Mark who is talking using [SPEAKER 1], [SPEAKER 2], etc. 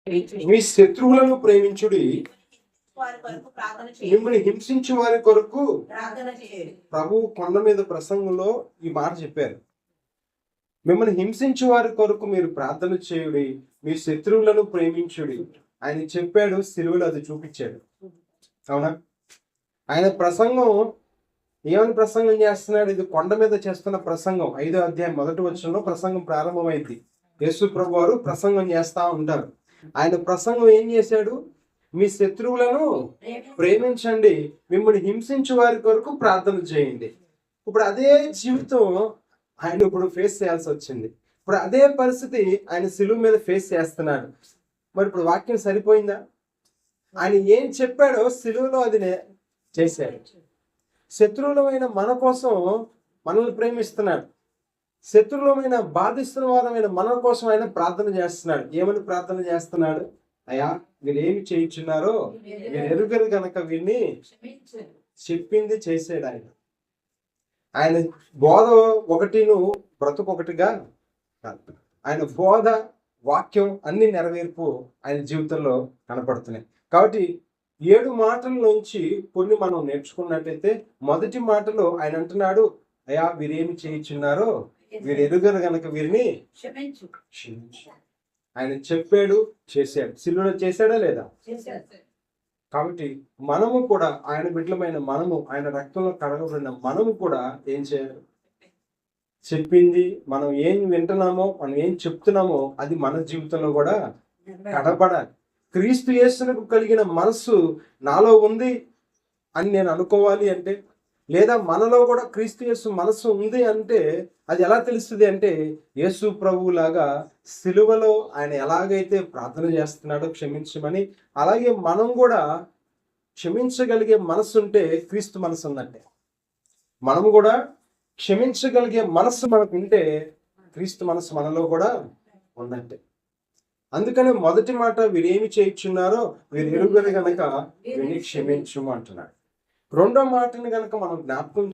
[SPEAKER 1] మీ శత్రువులను ప్రేమించుడి, మిమ్మల్ని హింసించే వారి కొరకు ప్రభు కొండ మీద ప్రసంగంలో ఈ మాట చెప్పారు. మిమ్మల్ని హింసించే వారి కొరకు మీరు ప్రార్థన చేయుడి, మీ శత్రువులను ప్రేమించుడి. ఆయన చెప్పాడు, సిలువలో అది చూపించాడు. అవునా? ఆయన ప్రసంగం ఏమని ప్రసంగం చేస్తున్నాడు? ఇది కొండ మీద చేస్తున్న ప్రసంగం. 5వ అధ్యాయం 1వ వచనంలో ప్రసంగం ప్రారంభమైంది. యేసు ప్రభు వారు ప్రసంగం చేస్తా ఉంటారు. ఆయన ప్రసంగం ఏం చేశాడు? మీ శత్రువులను ప్రేమించండి, మిమ్మల్ని హింసించే వారి కొరకు ప్రార్థన చేయండి. ఇప్పుడు అదే జీవితం ఆయన ఇప్పుడు ఫేస్ చేయాల్సి వచ్చింది. ఇప్పుడు అదే పరిస్థితి ఆయన సిలువ మీద ఫేస్ చేస్తున్నాడు. మరి ఇప్పుడు వాక్యం సరిపోయిందా? ఆయన ఏం చెప్పాడో సిలువలో అది చేశాడు. శత్రువులమైన మన కోసం మనల్ని ప్రేమిస్తున్నాడు. శత్రువులమైన బాధిస్తున్న వారమైన మన కోసం ఆయన ప్రార్థన చేస్తున్నాడు. ఏమని ప్రార్థన చేస్తున్నాడు? అయ్యా, మీరు ఏమి చేయించున్నారో మీరు ఎరుగరు గనక వీరిని చెప్పింది చేసాడు ఆయన. ఆయన బోధ ఒకటిను బ్రతుకు ఒకటిగా కాదు. ఆయన బోధ, వాక్యం అన్ని నెరవేర్పు ఆయన జీవితంలో కనపడుతున్నాయి. కాబట్టి 7 మాటల నుంచి కొన్ని మనం నేర్చుకున్నట్టయితే, మొదటి మాటలో ఆయన అంటున్నాడు, అయ్యా, వీరేమి చేయించున్నారో వీరు ఎరుగరు గనక వీరిని క్షమించు. ఆయన చెప్పాడు, చేశాడు. సిలువలో చేశాడా లేదా? కాబట్టి మనము కూడా, ఆయన బిడ్డలమైన మనము, ఆయన రక్తంలో కడగబడిన మనము కూడా ఏం చేయాలి? చెప్పింది, మనం ఏం వింటున్నామో, మనం ఏం చెప్తున్నామో అది మన జీవితంలో కూడా కనపడాలి. క్రీస్తు యేసునకు కలిగిన మనస్సు నాలో ఉంది అని నేను అనుకోవాలి అంటే, లేదా మనలో కూడా క్రీస్తు యేసు మనస్సు ఉంది అంటే అది ఎలా తెలుస్తుంది అంటే, యేసు ప్రభువులాగా సిలువలో ఆయన ఎలాగైతే ప్రార్థన చేస్తున్నాడో క్షమించమని, అలాగే మనం కూడా క్షమించగలిగే మనస్సు ఉంటే క్రీస్తు మనసు ఉన్నట్టే. మనము కూడా క్షమించగలిగే మనస్సు మనకు ఉంటే క్రీస్తు మనసు మనలో కూడా ఉన్నట్టే. అందుకని మొదటి మాట, వీరేమి చేయించున్నారో వీరు ఎరుగరు గనక వీరిని క్షమించు అంటున్నాడు. రెండో మాటని గనక మనం జ్ఞాపకం